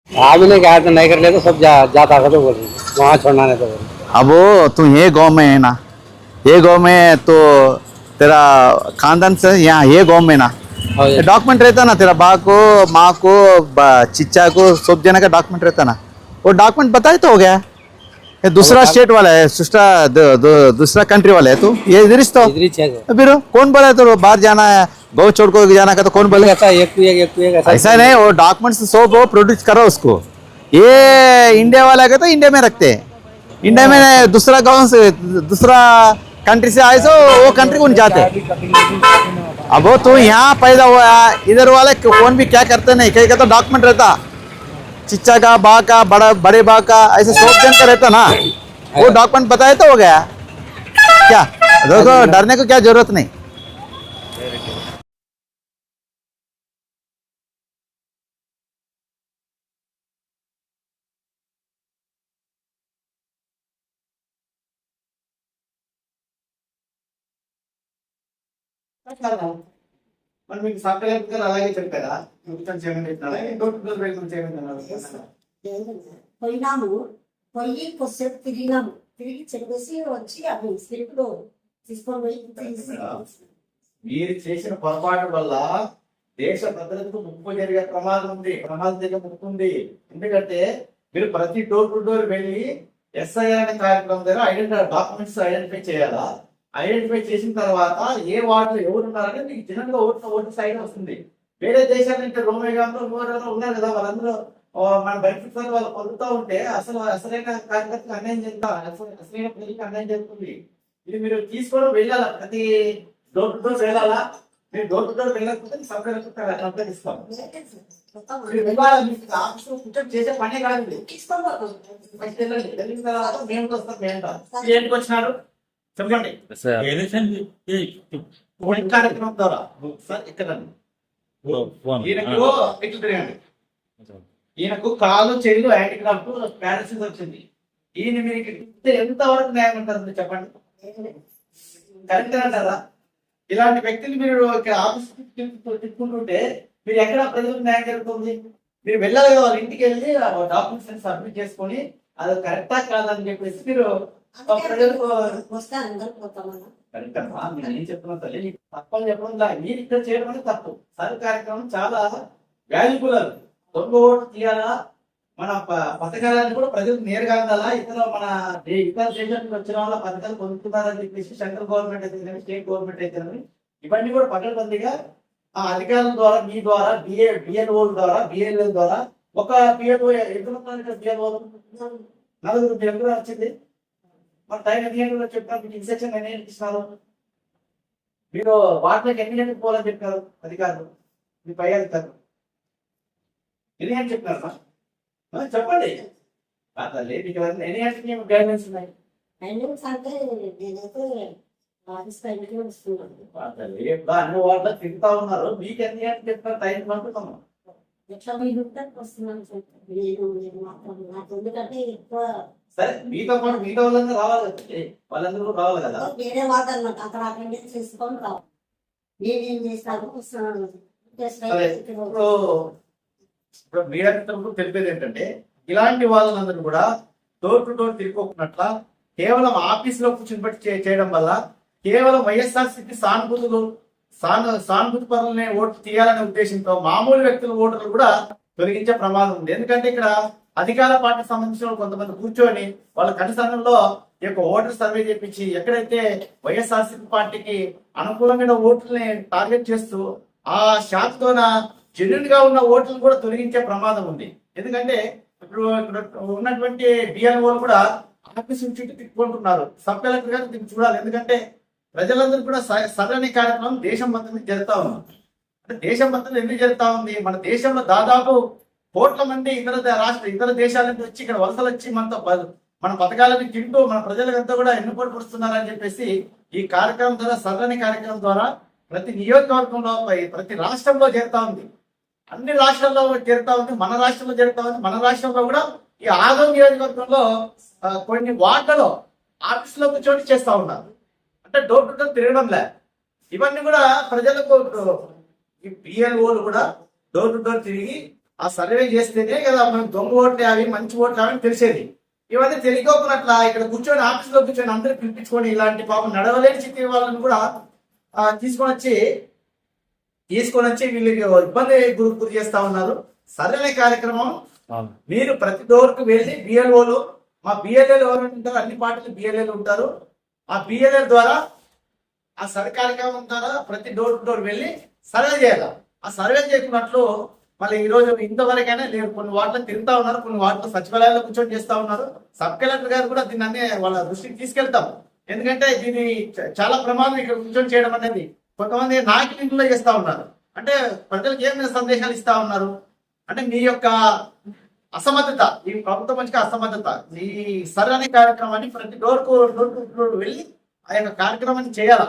अभी नहीं कहा तो नहीं कर लेते सब जाता है तो बोल रही वहाँ छोड़ना नहीं तो बोल अब वो तू ये गांव में है ना, ये गांव में तो तेरा खानदान से यहाँ ये गांव में ना रही। डॉक्यूमेंट रहता ना, तेरा बा को माँ को चिच्चा को सब जने का डॉक्यूमेंट रहता ना, वो डॉक्यूमेंट बताए तो हो गया। ये दूसरा स्टेट वाला है, दूसरा कंट्री वाला है, तू ये इधर तो इधर ही चाहिए फिर कौन बोला तो बाहर जाना है, गाँव छोड़ को जाना का तो कौन बोले? ऐसा एक तू एक ऐसा नहीं, वो डॉक्यूमेंट्स सब वो प्रोड्यूस करो उसको। ये इंडिया वाला का तो इंडिया में रखते हैं, इंडिया में दूसरा गांव से दूसरा कंट्री से आए तो वो कंट्री को नहीं जाते। अब वो तू यहाँ पैदा हुआ, इधर वाले कौन भी क्या करते नहीं, कहीं का तो डॉक्यूमेंट रहता, चिच्चा का बा का बड़े बा का ऐसे सब जन का रहता ना, वो डॉक्यूमेंट बताए तो हो गया। क्या देखो, डरने को क्या जरूरत नहीं। మరి మీకు సాఫ్ట్వేర్ అలాగే చెప్పారా? రిటర్న్ చేయమని చెప్పినారా? డోర్ టు డోర్ వెల్కమ్ చేయమని అన్నారా? పోయినాము, పోయి కొద్దిసేపు తిరిగినాము, తిరిగి చెప్పేసి వచ్చి అది స్లిప్ లో తీసుకొని పోయి మీరు చేసిన పొరపాటు వల్ల దేశ భద్రతకు ముప్పు జరిగే ప్రమాదం జరిగే ముప్పు ఉంది. ఎందుకంటే మీరు ప్రతి డోర్ టు డోర్ వెళ్ళి ఎస్ఐఆర్ అనే కార్యక్రమం ద్వారా డాక్యుమెంట్స్ ఐడెంటిఫై చేయాలా. ఐడెంటిఫై చేసిన తర్వాత ఏ వార్డులో ఎవరు ఉన్నారంటే మీకు జనంగా ఓటు సైడ్ వస్తుంది. వేరే దేశాల నుంచి రోమేగాంలో ఉన్నారు కదా, వాళ్ళందరూ మన బెనిఫిట్స్ వాళ్ళు పొందుతూ ఉంటే అసలైన కార్యకర్తలకు అన్యాయం జరుగుతా, అసలైన ప్రజలకు అన్యాయం జరుగుతుంది. ఇది మీరు తీసుకోవడం వెళ్ళాలా, ప్రతి డోర్ టు డోర్ వెళ్ళాలా. మీరు డోర్ టు డోర్ వెళ్ళకపోతే కంప్లైంట్ ఇస్తాం. కూర్చొని చేసే పనే కాదు, వెళ్ళిన తర్వాత మేము వస్తాం. ఏంటికి వచ్చినారు చెప్పండి. కార్యక్రమం ద్వారా సార్ ఇక్కడ ఈయనకు కాలు చెల్లు యాంటీక్రాఫ్ట్ పారాసిస్ వచ్చింది. ఈయన మీకు ఎంత వరకు న్యాయం ఉంటుంది చెప్పండి, కరెక్ట్ అంటారా? ఇలాంటి వ్యక్తులు మీరు ఆఫీస్ తిప్పుకుంటుంటే మీరు ఎక్కడ ప్రజలకు న్యాయం జరుగుతుంది? మీరు వెళ్ళాలి కదా, వాళ్ళ ఇంటికి వెళ్ళి డాక్యుమెంట్స్ సబ్మిట్ చేసుకొని అది కరెక్టా కాదని చెప్పేసి మీరు ప్రజలకు నేను చెప్తున్నా తల్లి, తప్పని చెప్పడం మీరు ఇక్కడ చేయడం అనేది తప్పు. సర్ కార్యక్రమం చాలా వాల్యుబుల్. అది దొంగ ఓటు తీయాలా, మన పథకాలను కూడా ప్రజలకు నేరుగా అందాలా, ఇతర దేశానికి వచ్చిన వాళ్ళ పథకాలు పొందుతున్నారని చెప్పేసి సెంట్రల్ గవర్నమెంట్ అయితే స్టేట్ గవర్నమెంట్ అయితే ఇవన్నీ కూడా పకడ్బందీగా ఆ అధికారుల ద్వారా, మీ ద్వారా, బిఎల్ఓ ద్వారా, బిఎల్ఎల్ ద్వారా ఒక బిఎల్ఓ ఎంతమంది బిఎల్ఓ 4 బిఎల్ఓ వచ్చింది. మన టైం ఎన్ని గంటలు చెప్పారు, మీకు ఇన్స్ట్రక్షన్ ఎన్ని గంటలకు ఇస్తున్నారు, మీరు వాటికి ఎన్ని గంటలకు పోవాలని చెప్పారు అధికారులు, మీ పై అధికారులు ఎన్ని గంటలు చెప్పారు చెప్పండి. మీకు ఎన్ని గంటలకి గైడ్లైన్స్ ఉన్నాయి? అన్ని వాటిలో తిరుగుతా ఉన్నారు, మీకు ఎన్ని గంటలు చెప్తారు టైం పంపుతాము. సరే మీతో పాటు మిగతా వాళ్ళందరూ రావాలి కదా, వాళ్ళందరూ రావాలి కదా. వేరే వాళ్ళు అనమాట, అక్కడ అటెండెన్స్ తీసుకొని రావాలి. నేనేం చేస్తాను ఇప్పుడు మీడియా తెలిపేది ఏంటంటే, ఇలాంటి వాళ్ళందరూ కూడా డోర్ టు డోర్ తిరుగుకున్నట్ల కేవలం ఆఫీసులో కూర్చుని బట్టి చేయడం వల్ల కేవలం వైఎస్ఆర్సీపీ సానుభూతి పరులనే ఓటు తీయాలనే ఉద్దేశంతో మామూలు వ్యక్తుల ఓటర్లు కూడా తొలగించే ప్రమాదం ఉంది. ఎందుకంటే ఇక్కడ అధికార పార్టీకి సంబంధించిన కొంతమంది కూర్చొని వాళ్ళ కనీసంలో ఈ యొక్క ఓటర్ సర్వే చేపించి ఎక్కడైతే వైఎస్ఆర్సీపీ పార్టీకి అనుకూలమైన ఓట్లని టార్గెట్ చేస్తూ ఆ శాఖతోన జెన్యున్ గా ఉన్న ఓట్లను కూడా తొలగించే ప్రమాదం ఉంది. ఎందుకంటే ఇప్పుడు ఉన్నటువంటి బిఎల్ఓలు కూడా ఆఫీసు చుట్టూ తిప్పుకుంటున్నారు. సబ్ కలెక్టర్ గారు దీన్ని చూడాలి. ఎందుకంటే ప్రజలందరూ కూడా సరైన కార్యక్రమం దేశం మొత్తం జరుగుతా ఉంది. అంటే దేశం మొత్తం ఎందుకు జరుగుతా ఉంది? మన దేశంలో దాదాపు కోట్ల మంది ఇతర దేశాల నుంచి వచ్చి ఇక్కడ వలసలు వచ్చి మన పథకాలను తింటూ మన ప్రజలకంతా కూడా ఎన్నుపోటు పడుతున్నారని చెప్పేసి ఈ కార్యక్రమం ద్వారా, సరైన కార్యక్రమం ద్వారా ప్రతి నియోజకవర్గంలో, ప్రతి రాష్ట్రంలో జరుగుతా ఉంది. అన్ని రాష్ట్రాల్లో జరుగుతా ఉంది, మన రాష్ట్రంలో జరుగుతా ఉంది. మన రాష్ట్రంలో కూడా ఈ ఆదం నియోజకవర్గంలో కొన్ని వార్డులలో ఆఫీసులో కూర్చొని చేస్తా ఉన్నారు. అంటే డోర్ టు డోర్ తిరగడం లే. ఇవన్నీ కూడా ప్రజలకు బిఎల్ఓలు కూడా డోర్ టు డోర్ తిరిగి ఆ సర్వే చేస్తేనే కదా మనకు దొంగ ఓట్లు అవి మంచి ఓట్లు అవి తెలిసేది. ఇవన్నీ తెలియకోకున్నట్ల ఇక్కడ కూర్చొని ఆఫీస్లో కూర్చొని అందరూ పిలిపించుకొని ఇలాంటి పాపం నడవలేని స్థితి వాళ్ళని కూడా తీసుకొని వచ్చి వీళ్ళకి ఇబ్బంది గురి చేస్తా ఉన్నారు. సరైన కార్యక్రమం మీరు ప్రతి డోర్కు వెళ్ళి బిఎల్ఓలు, మా బిఎల్ఏలు ఎవరు ఉంటారు, అన్ని పార్టీలు బిఎల్ఏలు ఉంటారు. ఆ బిఎల్ఏ ద్వారా ఆ సర్వే కార్యక్రమం ద్వారా ప్రతి డోర్ టు డోర్ వెళ్ళి సర్వే చేయాలి. ఆ సర్వే చేయకున్నట్లు మళ్ళీ ఈ రోజు ఇంతవరకైనా లేదు. కొన్ని వాటిలో తిరుగుతా ఉన్నారు, కొన్ని వాటిలో సచివాలయాల్లో కూర్చొని చేస్తా ఉన్నారు. సబ్ కలెక్టర్ గారు కూడా దీన్ని అన్ని వాళ్ళ దృష్టికి తీసుకెళ్తాం. ఎందుకంటే దీన్ని చాలా ప్రమాదం ఇక్కడ కూర్చొని చేయడం అనేది. కొంతమంది నాయకులు చేస్తా ఉన్నారు. అంటే ప్రజలకు ఏమైనా సందేశాలు ఇస్తా ఉన్నారు అంటే మీ యొక్క అసమర్థత, ఈ ప్రభుత్వం మంచిగా అసమర్థత. ఈ సరైన కార్యక్రమాన్ని ప్రతి డోర్ వెళ్ళి ఆ యొక్క కార్యక్రమాన్ని చేయాలా,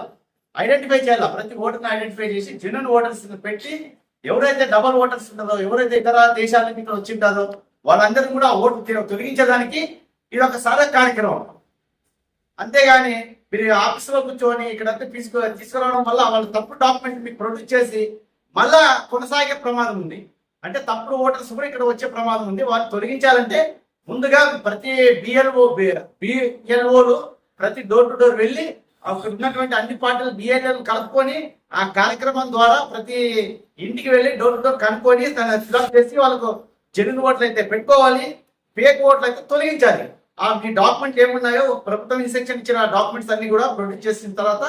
ఐడెంటిఫై చేయాలా. ప్రతి ఓటర్ని ఐడెంటిఫై చేసి జెన్యూన్ ఓటర్స్ పెట్టి ఎవరైతే డబల్ ఓటర్స్ ఉంటారో, ఎవరైతే ఇతర దేశాల నుంచి ఇక్కడ వచ్చి ఉంటారో వాళ్ళందరూ కూడా ఓటు తొలగించడానికి ఇది ఒక సరైన కార్యక్రమం. అంతేగాని మీరు ఆఫీసులో కూర్చొని ఇక్కడ తీసుకురావడం వల్ల వాళ్ళు తప్పుడు డాక్యుమెంట్ మీకు ప్రొడ్యూస్ చేసి మళ్ళా కొనసాగే ప్రమాదం ఉంది. అంటే తప్పుడు ఓటర్స్ కూడా ఇక్కడ వచ్చే ప్రమాదం ఉంది. వాళ్ళు తొలగించాలంటే ముందుగా ప్రతి బిఎల్ఓలు ప్రతి డోర్ టు డోర్ వెళ్ళి అక్కడ ఉన్నటువంటి అన్ని పార్టీలు బిఎల్ఏలు కలుపుకొని ఆ కార్యక్రమం ద్వారా ప్రతి ఇంటికి వెళ్ళి డోర్ టు డోర్ కనుక్కొని ఫిల్అప్ చేసి వాళ్ళకు జెన్యూన్ ఓట్లు అయితే పెట్టుకోవాలి, ఫేక్ ఓట్లు అయితే తొలగించాలి. మీ డాక్యుమెంట్ ఏమున్నాయో ప్రభుత్వం ఇన్స్ట్రక్షన్ ఇచ్చిన డాక్యుమెంట్స్ అన్ని కూడా ప్రొడ్యూస్ చేసిన తర్వాత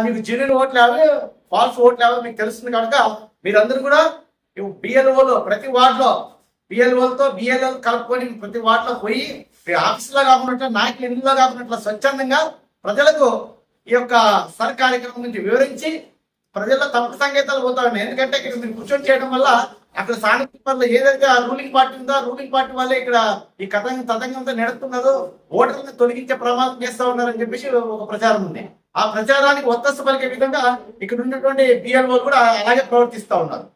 మీకు జెన్యూన్ ఓట్లు యావో ఫాల్స్ ఓట్లు యావో మీకు తెలుస్తుంది కనుక మీరందరూ కూడా బిఎల్ఓలో ప్రతి వార్డులో బిఎల్ఓలతో బిఎల్ఓలు కలుపుకొని ప్రతి వార్డులో పోయి ఆఫీసులో కాకుండా నాయకులు ఇందులో కాకుండా స్వచ్ఛందంగా ప్రజలకు ఈ యొక్క సర్ కార్యక్రమం గురించి వివరించి ప్రజల్లో తప్పుడు సంకేతాలు పోతా ఉన్నాయి. ఎందుకంటే ఇక్కడ మీరు కూర్చొని చేయడం వల్ల అక్కడ స్థానిక ఏదైతే రూలింగ్ పార్టీ ఉందో ఆ రూలింగ్ పార్టీ వల్లే ఇక్కడ ఈ తతంగంతో నడుస్తున్నదో ఓటర్లను తొలగించే ప్రమాదం చేస్తా ఉన్నారని చెప్పేసి ఒక ప్రచారం ఉంది. ఆ ప్రచారానికి ఒత్తస్సు పలికే విధంగా ఇక్కడ ఉన్నటువంటి బిఎల్ఓలు కూడా అలాగే ప్రవర్తిస్తా ఉన్నారు.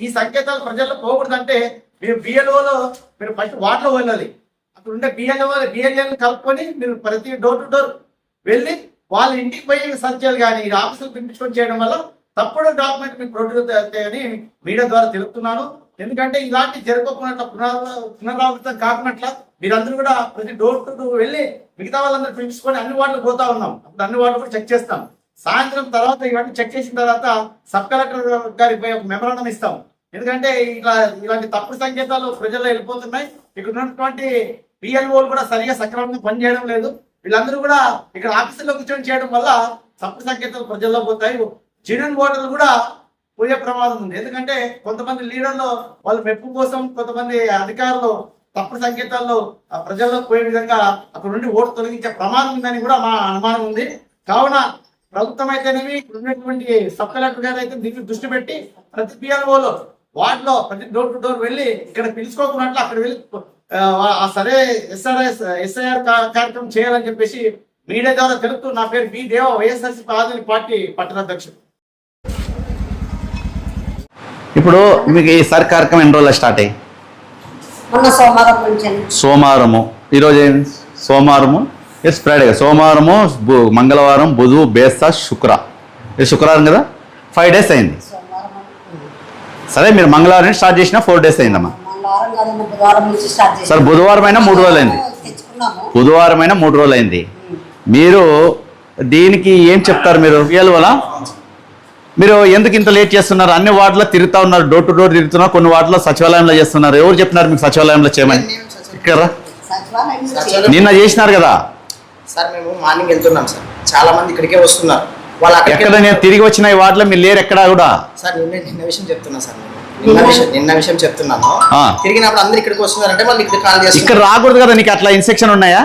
ఈ సంకేతాలు ప్రజల్లో పోకూడదంటే మీరు బిఎల్ఓలో మీరు ఫస్ట్ వార్డులో వెళ్ళాలి. అక్కడ ఉండే బిఎల్ఏలను కలుపుకొని మీరు ప్రతి డోర్ టు డోర్ వెళ్ళి వాళ్ళ ఇంటికి పోయి సర్చ్ చేయాలి. కానీ ఈ ఆఫీసులు పిలిపించుకొని చేయడం వల్ల తప్పుడు డాక్యుమెంట్ మీకు ప్రొడ్యూస్ అవుతాయని మీడియా ద్వారా తెలుపుతున్నాను. ఎందుకంటే ఇలాంటి జరగకుండా పునరావృతం కాకున్నట్ల మీరందరూ కూడా ప్రతి డోర్ టు డోర్ వెళ్ళి మిగతా వాళ్ళందరూ పిలిపించుకొని అన్ని వార్డులు పోతా ఉన్నాం. అప్పుడు అన్ని వార్డులు కూడా చెక్ చేస్తాం. సాయంత్రం తర్వాత ఇవన్నీ చెక్ చేసిన తర్వాత సబ్ కలెక్టర్ గారికి ఒక మెమరాండం ఇస్తాం. ఎందుకంటే ఇలాంటి తప్పుడు సంకేతాలు ప్రజల్లో వెళ్ళిపోతున్నాయి. ఇక్కడ ఉన్నటువంటి బిఎల్ఓలు కూడా సరిగా సక్రమంగా పనిచేయడం లేదు. వీళ్ళందరూ కూడా ఇక్కడ ఆఫీసులో కూర్చొని చేయడం వల్ల తప్పుడు సంకేతాలు ప్రజల్లో పోతాయి. జెన్యూన్ ఓటర్లు కూడా పోయే ప్రమాదం ఉంది. ఎందుకంటే కొంతమంది లీడర్లు వాళ్ళ మెప్పు కోసం కొంతమంది అధికారులు తప్పుడు సంకేతాల్లో ప్రజల్లో పోయే విధంగా అక్కడ నుండి ఓటు తొలగించే ప్రమాదం ఉందని కూడా మా అనుమానం ఉంది. కావున ప్రభుత్వం అయితేనేమి ఉన్నటువంటి సబ్ కలెక్టర్ గారు అయితే దీన్ని దృష్టి పెట్టి ప్రతి పిఆర్ఓలో వార్డులో ప్రతి డోర్ టు డోర్ వెళ్ళి ఇక్కడ పిలుచుకోకున్నట్లు అక్కడ వెళ్ళి సరే ఎస్ఐఆర్ కార్యక్రమం చేయాలని చెప్పేసి మీడియా ద్వారా తెలుపుతూ నా పేరు బి దేవ, వైఎస్ఆర్సీపీ ఆధునిక పార్టీ పట్టణాధ్యక్షుడు. ఇప్పుడు మీకు ఈ సర్ కార్యక్రమం ఎన్ని రోజులు స్టార్ట్ అయ్యి? సోమవారము. ఈరోజు సోమవారము, ఎస్ ఫ్రైడే, సోమవారము, మంగళవారం, బుధు, బేస్తా, శుక్ర. ఇది శుక్రవారం కదా, 5 days అయింది. సరే మీరు మంగళవారం స్టార్ట్ చేసిన 4 days అయిందమ్మా. సరే బుధవారం అయినా 3 రోజులు అయింది. బుధవారం అయినా 3 రోజులు అయింది. మీరు దీనికి ఏం చెప్తారు? మీరు వల్ల మీరు ఎందుకు ఇంత లేట్ చేస్తున్నారు? అన్ని వార్డులో తిరుగుతా ఉన్నారు, డోర్ టు డోర్ తిరుగుతున్నారు, కొన్ని వార్డులో సచివాలయంలో చేస్తున్నారు. ఎవరు చెప్పినారు మీకు సచివాలయంలో చేయమని? ఇక్కడ నిన్న చేసినారు కదా సార్. మేము మార్నింగ్ వెళ్తున్నాం సార్, చాలా మంది ఇక్కడికే వస్తున్నారు. ఎక్కడ నేను తిరిగి వచ్చిన ఈ వార్డులో మీరు లేరు ఎక్కడా కూడా. సార్ నిన్న విషయం చెప్తున్నా సార్, నిన్న విషయం చెప్తున్నాను. తిరిగినప్పుడు అందరు ఇక్కడికి వస్తున్నారంటే వాళ్ళు ఇక్కడ కాల్ చేస్తారు. ఇక్కడ రాకూడదు కదా, నీకు అట్లా ఇన్స్ట్రక్షన్ ఉన్నాయా?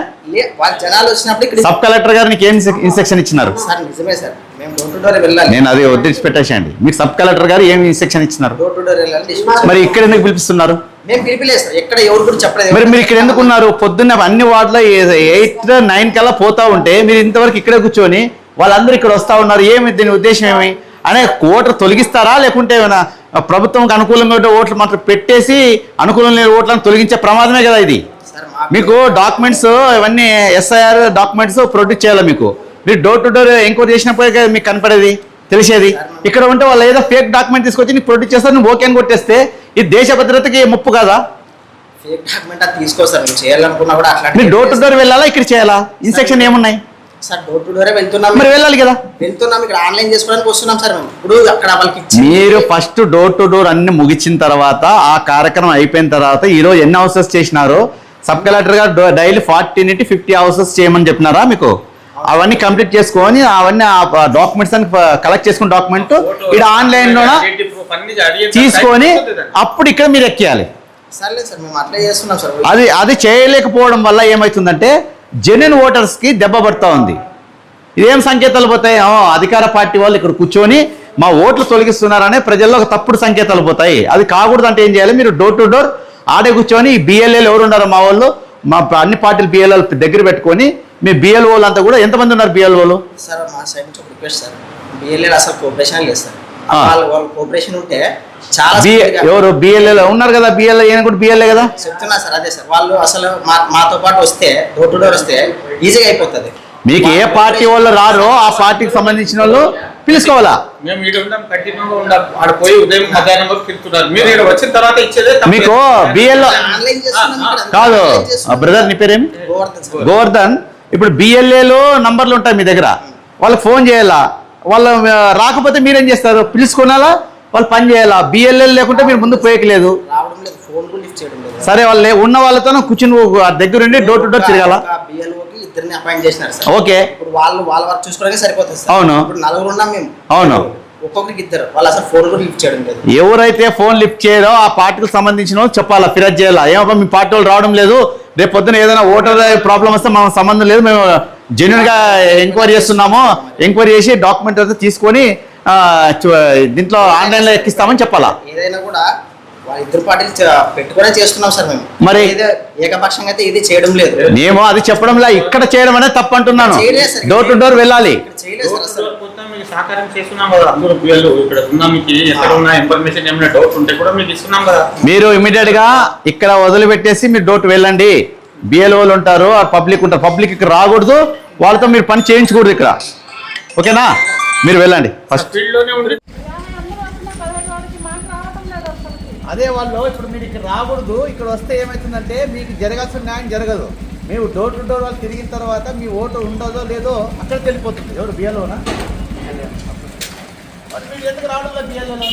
వాళ్ళ జనాలు వచ్చినప్పుడు ఇక్కడ సబ్ కలెక్టర్ గారు నీకు ఏం ఇన్స్ట్రక్షన్ ఇచ్చినారు? సార్ నిజమే సార్, మేము డోర్ టు డోర్ వెళ్ళాలి. నేను అది వదిలిచి పెట్టేసేయండి. మీకు సబ్ కలెక్టర్ గారు ఏం ఇన్స్ట్రక్షన్ ఇచ్చినారు? డోర్ టు డోర్ వెళ్ళాలి. మరి ఇక్కడ ఎందుకు పిలిపిస్తున్నారు? మేము పిలిపిలేదు సార్, ఎక్కడ ఎవరు కూడా చెప్పలేదు. మరి మీరు ఇక్కడ ఎందుకు ఉన్నారు? పొద్దున్న అన్ని వార్డులో 8, 9 కల్లా పోతా ఉంటే మీరు ఇంతవరకు ఇక్కడే కూర్చొని వాళ్ళందరూ ఇక్కడ వస్తా ఉన్నారు. ఏమి దీని ఉద్దేశం ఏమి? అనే ఓటర్ తొలగిస్తారా, లేకుంటే ఏమైనా ప్రభుత్వంకి అనుకూలంగా ఉంటే ఓట్లు మాత్రం పెట్టేసి అనుకూలం లేని ఓట్లను తొలగించే ప్రమాదమే కదా ఇది? మీకు డాక్యుమెంట్స్ ఇవన్నీ ఎస్ఐఆర్ డాక్యుమెంట్స్ ప్రొడ్యూస్ చేయాలి. మీరు డోర్ టు డోర్ ఎంక్వైరీ చేసినప్పుడే మీకు కనపడేది, తెలిసేది. ఇక్కడ ఉంటే వాళ్ళు ఏదో ఫేక్ డాక్యుమెంట్ తీసుకొచ్చి నీకు ప్రొడ్యూస్ చేస్తారు, నువ్వు ఓకే అని కొట్టేస్తే ఇది దేశ భద్రతకి ముప్పు కదా? ఫేక్ డాక్యుమెంట్ అది తీసుకో సార్, మేము చేయాలనుకున్నా కూడా అట్లా. మీరు డోర్ టు డోర్ వెళ్ళాలా, ఇక్కడ చేయాలా? ఇన్స్ట్రక్షన్ ఏమున్నాయి సార్? డోర్ టు డోరే వెళ్తున్నాం, మరి వెళ్ళాలి కదా. వెళ్తున్నాం, ఇక్కడ ఆన్లైన్ చేసుకోవడానికి వస్తున్నాం సార్ మేము. ఇప్పుడు అక్కడ వాళ్ళకి మీరు ఫస్ట్ డోర్ టు డోర్ అన్ని ముగించిన తర్వాత, ఆ కార్యక్రమం అయిపోయిన తర్వాత, ఈ రోజు ఎన్ని హౌసెస్ చేసినారు? సబ్ కలెక్టర్ గారు డైలీ 40 నుండి 50 హౌసెస్ చేయమని చెప్పినారా మీకు? అవన్నీ కంప్లీట్ చేసుకొని అవన్నీ డాక్యుమెంట్స్ అని కలెక్ట్ చేసుకున్న డాక్యుమెంట్ ఇక్కడ ఆన్లైన్ లో తీసుకొని అప్పుడు ఇక్కడ మీరు ఎక్కియాలి. సర్లే సార్, మేము అట్లా చేస్తున్నాం సార్. అది చేయలేకపోవడం వల్ల ఏమవుతుందంటే జెన్యున్ ఓటర్స్ కి దెబ్బ పడుతూ ఉంది. ఇదేం సంకేతాలు పోతాయి? అధికార పార్టీ వాళ్ళు ఇక్కడ కూర్చొని మా ఓట్లు తొలగిస్తున్నారనే ప్రజల్లో ఒక తప్పుడు సంకేతాలు పోతాయి. అది కాకూడదు అంటే ఏం చేయాలి? మీరు డోర్ టు డోర్ ఆడే కూర్చొని బిఎల్ఏలు ఎవరు ఉన్నారు మా వాళ్ళు, మా అన్ని పార్టీలు బిఎల్ఏ దగ్గర పెట్టుకొని మీ బిఎల్ఓలు అంతా కూడా ఎంతమంది ఉన్నారు బిఎల్ఓలు? సార్ మా సైడ్ నుంచి ఒక రిక్వెస్ట్ సార్, బిఎల్ఏ అసలు కోఆపరేషన్ లేదు సార్. వాళ్ళు కోఆపరేషన్ ఉంటే చాలా ఎవరు బిఎల్ఏలో ఉన్నారు కదా, బిఎల్ఏ ఈయన కూడా బిఎల్ఏ కదా చెప్తున్నా సార్. అదే సార్, వాళ్ళు అసలు మాతో పాటు వస్తే డోర్ టు డోర్ వస్తే ఈజీగా అయిపోతుంది. మీకు ఏ పార్టీ వాళ్ళు రారో ఆ పార్టీకి సంబంధించిన వాళ్ళు పిలుచుకోవాలా? మేము ఇక్కడ ఉన్నాం, కంటిన్యూగా ఉన్నాం. ఆడ పోయి ఉదయం మధ్యాహ్నం వరకు తిరుగుతున్నారు. మీరు ఇక్కడ వచ్చిన తర్వాత ఇచ్చేదే మీకు బిఎల్ఓ ఆన్లైన్ చేస్తున్నాం కాదు బ్రదర్, నీ పేరేమి? గోవర్ధన్. ఇప్పుడు బిఎల్ఏలో నంబర్లు ఉంటాయి మీ దగ్గర, వాళ్ళకి ఫోన్ చేయాలా? వాళ్ళు రాకపోతే మీరేం చేస్తారు? పిలుచుకోనాలా? వాళ్ళు పని చేయాలా? బిఎల్ఎల్ లేకుంటే మీరు ముందు పోయట్లేదు. సరే, వాళ్ళు ఉన్న వాళ్ళతో కూర్చుని దగ్గరుండి డోర్ టు డోర్ తిరగాల. ఓకే, వాళ్ళు వాళ్ళ వర్క్ చూసుకోవడానికి సరిపోతుంది. అవును, ఇప్పుడు నలుగురు ఉన్నాం మేము. అవును, ఒక్కొక్కరికి ఇద్దరు. వాళ్ళు అసలు ఫోన్ కూడా లిఫ్ట్ చేయడం లేదు. ఎవరైతే ఫోన్ లిఫ్ట్ చేయరో ఆ పార్టీకి సంబంధించిన చెప్పాలా, ఫిర్యాదు చేయాలా? ఏమో మీ పార్టీ వాళ్ళు రావడం లేదు, రేపు పొద్దున ఏదైనా ఓటర్ ప్రాబ్లం వస్తే మన సంబంధం లేదు, మేము జెన్యున్ గా ఎంక్వైరీ చేస్తున్నాము, ఎంక్వైరీ చేసి డాక్యుమెంట్ అయితే తీసుకొని దీంట్లో ఆన్లైన్ లో ఎక్కిస్తామని చెప్పాలా? ఏదైనా కూడా ఇద్దరు పార్టీలు పెట్టుకునే చేస్తున్నాం సార్ మేము. మరి ఏకపక్షంగా అయితే ఇది చేయడం లేదు. మేము అది చెప్పడంలా, ఇక్కడ చేయడం అనేది తప్పు అంటున్నాను. డోర్ టు డోర్ వెళ్ళాలి. సహకారం చేస్తున్నాం కదా, అందరూ ఇక్కడ ఉన్నా, మీకు ఎక్కడ ఉన్న ఇన్ఫర్మేషన్ ఏమైనా డౌట్ ఉంటే కూడా మీకు ఇస్తున్నాం కదా. మీరు ఇమీడియట్ గా ఇక్కడ వదిలిపెట్టేసి మీరు డోర్ టు వెళ్ళండి. బిఎల్ఓలు ఉంటారు, పబ్లిక్ ఉంటారు, పబ్లిక్ ఇక్కడ రాకూడదు, వాళ్ళతో మీరు పని చేయించకూడదు ఇక్కడ. ఓకేనా? మీరు వెళ్ళండి ఫస్ట్. అదే వాళ్ళు ఇప్పుడు మీరు ఇక్కడ రాకూడదు, ఇక్కడ వస్తే ఏమవుతుందంటే మీకు జరగాల్సిన న్యాయం జరగదు. మేము డోర్ టు డోర్ వాళ్ళు తిరిగిన తర్వాత మీ ఓటు ఉండదో లేదో అక్కడ తెలిపోతుంది. ఎవరు బిఎల్ఓనా? మీరు ఎందుకు రావడంలో బిఎల్ఓనా?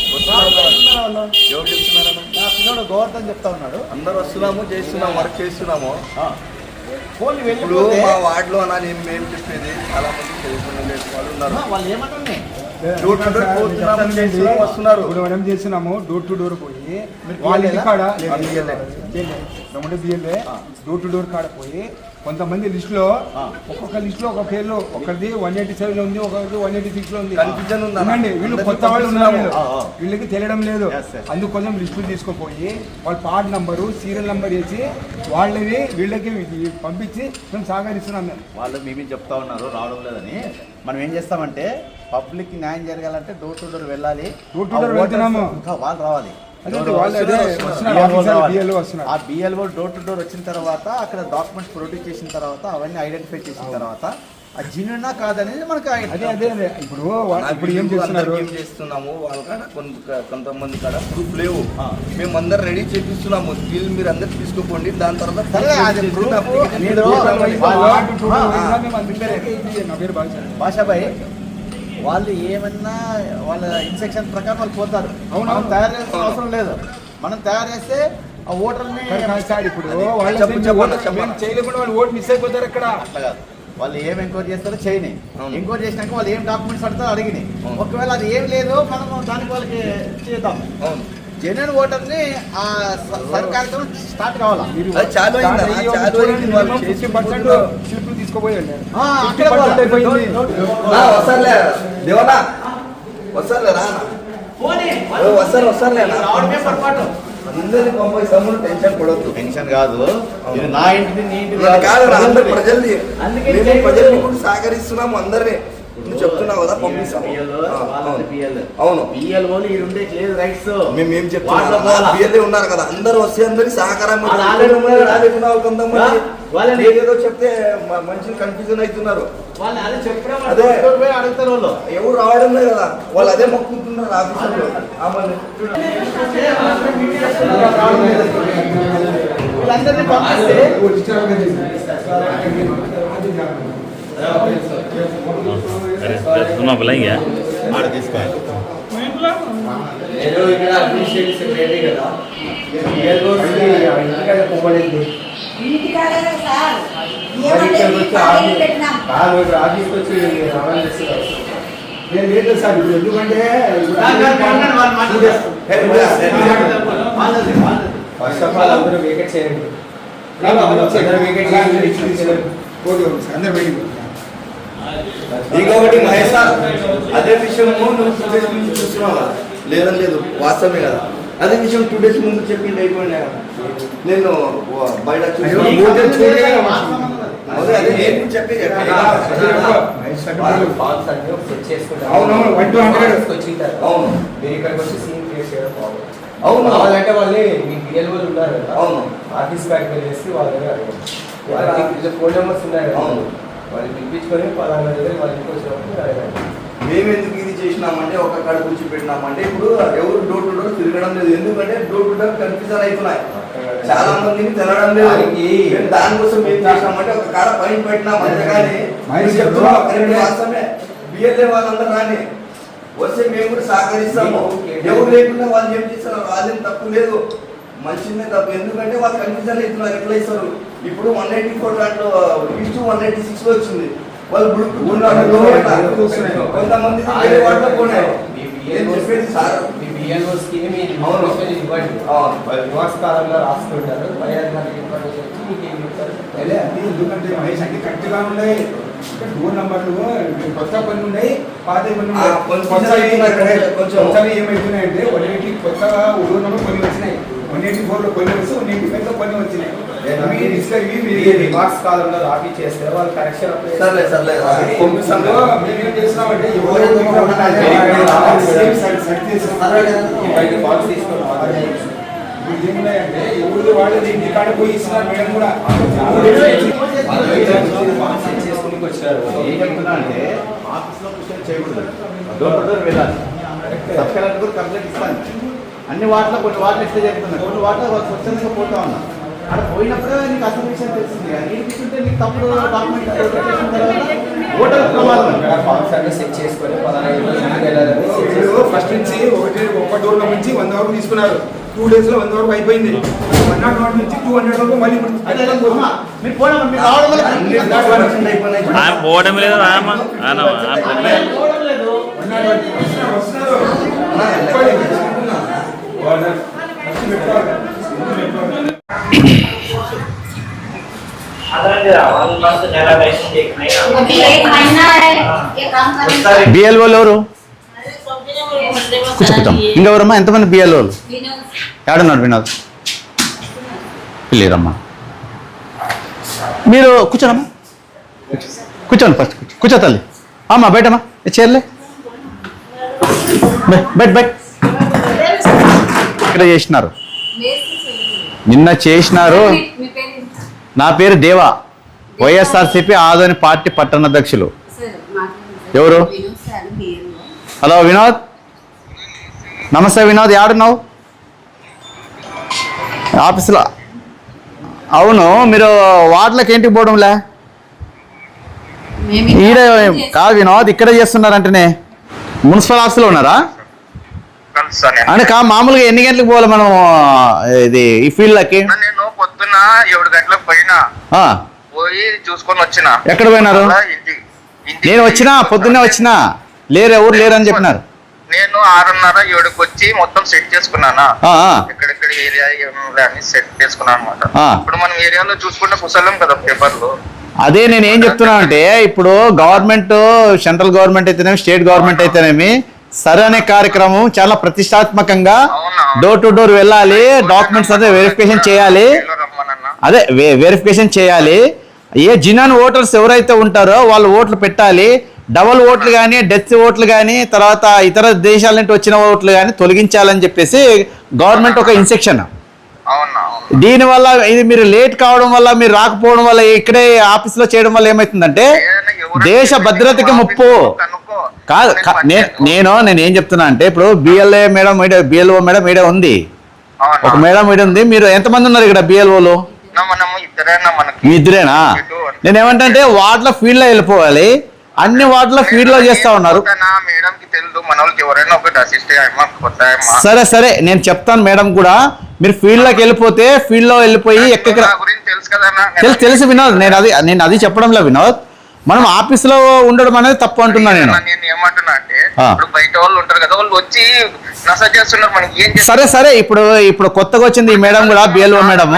పిల్లడు గోవర్ధన్ చెప్తా ఉన్నాడు, అందరూ వస్తున్నాము, చేస్తున్నాము, వర్క్ చేస్తున్నాము. ఫోన్ ఇప్పుడు మా వార్డులో మేము చెప్పేది చాలా మంది చదువుకున్న వాళ్ళు ఉన్నారు. వాళ్ళు ఏమంటున్నాయి? డోర్ టు డోర్ వస్తున్నారు. ఇప్పుడు మనం చేస్తున్నాము డోర్ టు డోర్ పోయి వాళ్ళ ఇంటి కాడ బిఎల్ఏ డోర్ టు డోర్ కాడ పోయి కొంతమంది లిస్ట్ లో ఒక్కొక్క లిస్ట్ లో ఒక పేర్లు, ఒకరిది 187 ఉంది, ఒకరిది 186 లో ఉంది. కన్ఫ్యూజన్ ఉందండి. వీళ్ళు కొత్త వాళ్ళు ఉన్నారు, వీళ్ళకి తెలియడం లేదు. అందుకోసం లిస్టులు తీసుకుపోయి వాళ్ళ పార్ట్ నంబరు, సీరియల్ నంబర్ వేసి వాళ్ళని వీళ్ళకి పంపించి మేము సహకరిస్తున్నాం. వాళ్ళు మేమే చెప్తా ఉన్నారు రావడం లేదని. మనం ఏం చేస్తామంటే పబ్లిక్ న్యాయం జరగాలంటే డోర్ టు డోర్ వెళ్ళాలి. డోర్ టు డోర్ వెళ్తున్నాము, వాళ్ళు రావాలి. ఆ బిఎల్ఓ డోర్ టు డోర్ వచ్చిన తర్వాత అక్కడ డాక్యుమెంట్స్ ప్రొడ్యూస్ చేసిన తర్వాత అవన్నీ ఐడెంటిఫై చేసిన తర్వాత ఆ జెన్యూనా కాదనేది మనకు ఇప్పుడు ఏం చేస్తున్నాము, వాళ్ళ కాడ కొంతమంది కాడ ప్రూఫ్ లేవు. మేము అందరు రెడీ చేపిస్తున్నాము. వీళ్ళు మీరు అందరు తీసుకుపోండి, దాని తర్వాత భాషాబాయ్ వాళ్ళు ఏమన్నా వాళ్ళ ఇన్స్ట్రక్షన్ ప్రకారం వాళ్ళు పోతారు. మనం తయారు చేసిన అవసరం లేదు. మనం తయారు చేస్తే ఆ ఓటర్ని ఇప్పుడు చేయలేకుండా వాళ్ళు ఓటు మిస్ అయిపోతారు. ఇక్కడ అట్లా కాదు, వాళ్ళు ఏం ఎంక్వైరీ చేస్తారో చేయని, ఎంక్వైరీ చేసినాక వాళ్ళు ఏం డాక్యుమెంట్స్ అడతారో అడిగినాయి. ఒకవేళ అది ఏం లేదు మనం దానికి వాళ్ళకి చేద్దాం. జెన్యున్ ఓటర్ని ఆ సర్కారు స్టార్ట్ కావాలా? తీసుకోపోయాడు టెన్షన్ పడవద్దు. టెన్షన్ కాదు, ఇది నా ఇంటిని నీ ఇంటి కాదు, ప్రజల్ని ప్రజల్ని కూడా సహకరిస్తున్నాము అందరినీ. నువ్వు చెప్తున్నావు కదా పంపిస్తాం. అవును బిఎల్ఓలు ఈ ఉండే లేదు రైట్స్. మేము ఏం చెప్తున్నాం, బిఎల్ఏ ఉన్నారు కదా, అందరూ వస్తే అందరికి సహకారం కొంతమంది ఏదేదో చెప్తే మనుషులు కన్ఫ్యూజన్ అవుతున్నారు. అదే అడుగుతారు వాళ్ళు, ఎవరు రావడం లేదు కదా, వాళ్ళు అదే మొక్కుతున్నారు ఆఫీసర్లు. వీళ్ళందరినీ పంపిస్తే నేను ఇక్కడ అడ్మినిస్ట్రేటివ్ సెక్రటరీ కదా, ఇంటికాడే సార్ పెట్టినాం. ఆఫీస్కి వచ్చి రవాణా చేస్తున్నారు. నేను లేదు సార్ ఇప్పుడు, ఎందుకంటే ఫస్ట్ ఆఫ్ ఆల్ అందరూ వేకెట్ చేయండి. ఇంకొకటి మహేష్ సార్, అదే విషయం నువ్వు 2 days ముందు చూస్తున్నావా? లేదని లేదు, వాస్తవమే కదా. అదే విషయం 2 days ముందు చెప్పింది అయిపోయినా కదా. నేను బయట అదే నేను చెప్పి అవునవును 1-200 అవును మీరు ఇక్కడికి వచ్చి సీన్ క్రియేట్ చేయడం బాగుంది. అవును వాళ్ళంటే వాళ్ళే మీ బిఎల్ఓలు ఉన్నారు కదా, అవును ఆఫీస్ బ్యాక్ వెళ్ళేసి వాళ్ళ దగ్గర వాళ్ళకి ఫోన్ నెంబర్స్ ఉన్నాయి కదా, అవును వాళ్ళు పిలిపించుకొని పలానా దగ్గర వాళ్ళ ఇంటికి వచ్చినప్పుడు అడగండి. మేము ఎందుకు ఇది చేసినామంటే ఒక కాడ కూర్చోబెట్టినామంటే ఇప్పుడు ఎవరు డోర్ టు డోర్ తిరగడం లేదు, ఎందుకంటే డోర్ టు డోర్ కన్ఫ్యూజన్ అవుతున్నాయి, చాలా మందికి తెలడం లేదు. దానికోసం ఏం చేసినామంటే ఒక కాడ పైన పెట్టినాం అంతేగాని వాస్తవమే. బిఎల్ఏ వాళ్ళందరూ రాని వస్తే మేము కూడా సహకరిస్తాము. ఎవరు లేకుండా వాళ్ళు ఏం చేస్తారు, వాళ్ళేం తప్పు లేదు, మంచిదే తప్పు. ఎందుకంటే వాళ్ళు కన్ఫ్యూజన్ అవుతున్నారు, ఎట్లా ఇస్తారు. ఇప్పుడు 184 దాంట్లో 186 లో వచ్చింది. వాళ్ళు కొంతమంది చెప్పేది సార్ కాలంలో రాసుకుంటారు. ఎందుకంటే మహేష్ అంటే కరెక్ట్ గా ఉన్నాయి, డోర్ నంబర్లు కొత్త కొన్ని ఉన్నాయి, పాత కొన్ని కొంచెం ఏమవుతున్నాయంటే 180 కొత్తగా డోర్ నంబర్ కొన్ని వచ్చినాయి, 184 లో కొన్ని వచ్చి 185 లో కొన్ని వచ్చినాయి. మార్క్స్ కాలంలో రాపీ చేస్తే వాళ్ళు కరెక్షన్ మేమేం చేస్తున్నామంటే ఏమున్నాయంటే ఎవరు వాళ్ళు ఇంటి కాడ పోయి ఇస్తున్నారు. మేడం కూడా చేసుకుని వచ్చారు. ఏం చెప్తున్నా అంటే ఆఫీస్లో క్వశ్చన్ చేయకూడదు, డోర్ టు డోర్ వెళ్ళాలి. సబ్ కలెక్టర్ కూడా కంప్లైంట్ ఇస్తాను. అన్ని వాటిలో కొన్ని వాటిలో ఇస్తే చెప్తున్నారు, కొన్ని వాటిలో స్వచ్ఛందంగా పోతా ఉన్నా. అక్కడ పోయినప్పుడే నీకు అసలు విషయం తెలిసింది. నీకు తీసుకుంటే నీకు తప్పుడు డాక్యుమెంట్ ఓటర్ ప్రమాదం. సెట్ చేసుకొని ఫస్ట్ నుంచి ఒక డోర్ నుంచి 100 వరకు తీసుకున్నారు. 2 days లో 100 వరకు అయిపోయింది. 101 నుంచి 200 వరకు మళ్ళీ పోవడం లేదు. బిఎల్ఓలు ఎవరు కూర్చోబెట్టాం. ఇంకెవరమ్మా, ఎంతమంది బిఎల్ఓలు? ఏడున్నాడు వినోద్, పిల్లిరమ్మా. మీరు కూర్చోనమ్మా, కూర్చోండి, ఫస్ట్ కూర్చో తల్లి. అమ్మా బయటమ్మా, చేర్లే బయట బయట. ఇక్కడ చేసినారు, నిన్న చేసినారు. నా పేరు దేవా, వైఎస్ఆర్సీపీ ఆదోని పార్టీ పట్టణాధ్యక్షులు. ఎవరు? హలో వినోద్, నమస్తే వినోద్, ఏడున్నావు? ఆఫీసులో. అవును, మీరు వార్డులకు ఏంటికి పోవడంలే? ఈడ కాదు వినోద్, ఇక్కడ చేస్తున్నారంటేనే మున్సిపల్ ఆఫీసులో ఉన్నారా? అంటే మామూలుగా ఎన్ని గంటలకు పోవాలి మనం ఇది ఈ ఫీల్డ్లకి? నేను పొద్దున్న 7 గంటలకు పోయినా, పోయి చూసుకొని వచ్చిన. ఎక్కడ పోయినారు? నేను వచ్చినా, పొద్దున్నే వచ్చినా, లేరు, ఎవరు లేరు అని చెప్పినారు. నేను 6:30-7కి వచ్చి మొత్తం సెట్ చేసుకున్నానా, ఎక్కడెక్కడ ఏరియా అని సెట్ చేసుకున్నాను అనమాట. ఇప్పుడు మనం ఏరియాలో చూసుకుంటే కుశలం కదా పేపర్లు. అదే నేను ఏం చెప్తున్నా అంటే, ఇప్పుడు గవర్నమెంట్, సెంట్రల్ గవర్నమెంట్ అయితేనేమి, స్టేట్ గవర్నమెంట్ అయితేనేమి, సరే అనే కార్యక్రమం చాలా ప్రతిష్టాత్మకంగా డోర్ టు డోర్ వెళ్ళాలి, డాక్యుమెంట్స్ అదే వెరిఫికేషన్ చేయాలి, అదే వెరిఫికేషన్ చేయాలి. ఏ జినాన్ ఓటర్స్ ఎవరైతే ఉంటారో వాళ్ళు ఓట్లు పెట్టాలి. డబల్ ఓట్లు కానీ డెత్ ఓట్లు కానీ తర్వాత ఇతర దేశాల నుండి వచ్చిన ఓట్లు కానీ తొలగించాలని చెప్పేసి గవర్నమెంట్ ఒక ఇన్స్ట్రక్షన్. అవునా దీనివల్ల ఇది మీరు లేట్ కావడం వల్ల, మీరు రాకపోవడం వల్ల, ఇక్కడే ఆఫీస్లో చేయడం వల్ల ఏమవుతుందంటే దేశ భద్రతకి ముప్పు. కాదు నేను ఏం చెప్తున్నా అంటే ఇప్పుడు బిఎల్ఓ మేడం ఈడ ఉంది, ఒక మేడం ఈడ ఉంది. మీరు ఎంతమంది ఉన్నారు ఇక్కడ బిఎల్ఓలు? మీ ఇద్దరేనా? నేను ఏమంటే వార్డులో ఫీల్డ్ లో వెళ్ళిపోవాలి, అన్ని వార్డులో ఫీల్డ్ లో చేస్తా ఉన్నారు. సరే సరే నేను చెప్తాను మేడం కూడా, మీరు ఫీల్డ్ లోకి వెళ్ళిపోతే ఫీల్డ్ లో వెళ్ళిపోయి ఎక్కడ తెలుసు వినోద్, నేను అది చెప్పడంలో వినోద్, మనం ఆఫీస్ లో ఉండడం అనేది తప్పు అంటున్నా నేను. ఏమంటున్నా అంటే బయట వాళ్ళు ఉంటారు కదా, వాళ్ళు వచ్చి నస చేస్తున్నారు మనకి ఏం. సరే సరే ఇప్పుడు కొత్తగా వచ్చింది ఈ మేడం కూడా, బిఎల్ఓ మేడం.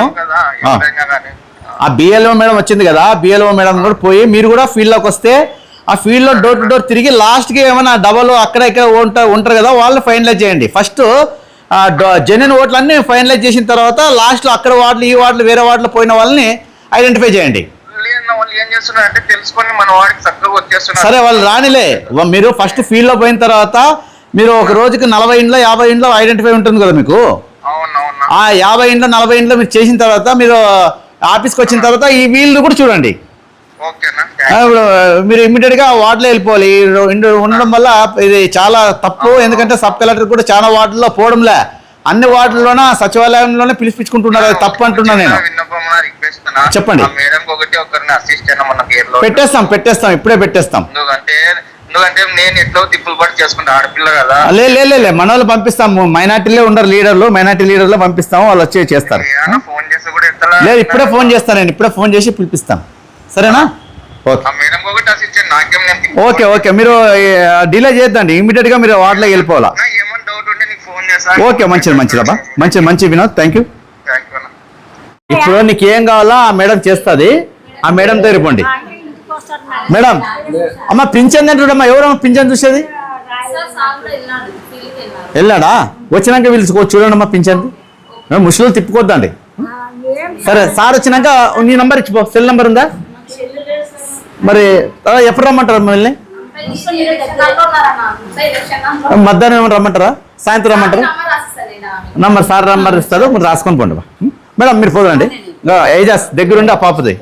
ఆ బిఎల్ఓ మేడం వచ్చింది కదా, బిఎల్ఓ మేడం కూడా పోయి మీరు కూడా ఫీల్డ్ లోకి వస్తే ఆ ఫీల్డ్ లో డోర్ టు డోర్ తిరిగి లాస్ట్ కి ఏమైనా డబల్ అక్కడ ఇక్కడ ఉంటారు కదా, వాళ్ళు ఫైనలైజ్ చేయండి. ఫస్ట్ జెన్యున్ ఓట్లు అన్ని ఫైనలైజ్ చేసిన తర్వాత లాస్ట్ లో అక్కడ వార్డులు ఈ వార్డులు వేరే వార్డులు పోయిన వాళ్ళని ఐడెంటిఫై చేయండి. సరే వాళ్ళు రానిలే, మీరు ఫస్ట్ ఫీల్డ్ లో పోయిన తర్వాత మీరు ఒక రోజుకి 40 ఇండ్లో 50 ఇండ్లో ఐడెంటిఫై ఉంటుంది కదా మీకు. ఆ 50 ఇండ్లో 40 ఇండ్లో మీరు చేసిన తర్వాత మీరు ఆఫీస్కి వచ్చిన తర్వాత ఈ వీళ్ళు కూడా చూడండి. మీరు ఇమ్మీడియట్ గా వార్డులో వెళ్ళిపోవాలి. ఉండడం వల్ల ఇది చాలా తప్పు, ఎందుకంటే సబ్ కలెక్టర్ కూడా చాలా వార్డుల్లో పోవడంలే, అన్ని వార్డుల్లోనే సచివాలయంలోనే పిలిపించుకుంటున్నారు, అది తప్పు అంటున్నా నేను. చెప్పండి. పెట్టేస్తాం ఇప్పుడే పెట్టేస్తాం. లే మన వాళ్ళు పంపిస్తాము, మైనార్టీలే ఉండరు లీడర్లు, మైనార్టీ లీడర్లు పంపిస్తాము, వాళ్ళు వచ్చి చేస్తారు. లేదు ఇప్పుడే ఫోన్ చేస్తాను, నేను ఇప్పుడే ఫోన్ చేసి పిలిపిస్తాను. సరేనా? ఓకే ఓకే మీరు డిలే చేయొద్దండి, ఇమీడియట్ గా మీరు వార్డులోకి వెళ్ళిపోవాలా. ఓకే మంచిదబ్బా, మంచి వినోద్, థ్యాంక్ యూ. ఇప్పుడు నీకు ఏం కావాలా ఆ మేడం చేస్తుంది, ఆ మేడంతో ఇరిపోండి. మేడం అమ్మ పింఛన్ అంటుడమ్మా, ఎవరమ్మా పింఛన్ చూసేది? వెళ్ళాడా? వచ్చినాక పిలుచుకో, చూడండి అమ్మా పింఛన్. ముసలు తిప్పుకోద్దండి. సరే సార్ వచ్చినాక నీ నంబర్ ఇచ్చిపో, సెల్ నంబర్ ఉందా? మరి ఎప్పుడు రమ్మంటారా మిమ్మల్ని? మధ్యాహ్నం ఏమైనా రమ్మంటారా, సాయంత్రం రమ్మంటారా? నంబర్ సార్ నంబర్ ఇస్తారు, మీరు రాసుకొని పోండి. మేడం మీరు పోదండి, ఏజాస్ దగ్గరుండి ఆ పాపది.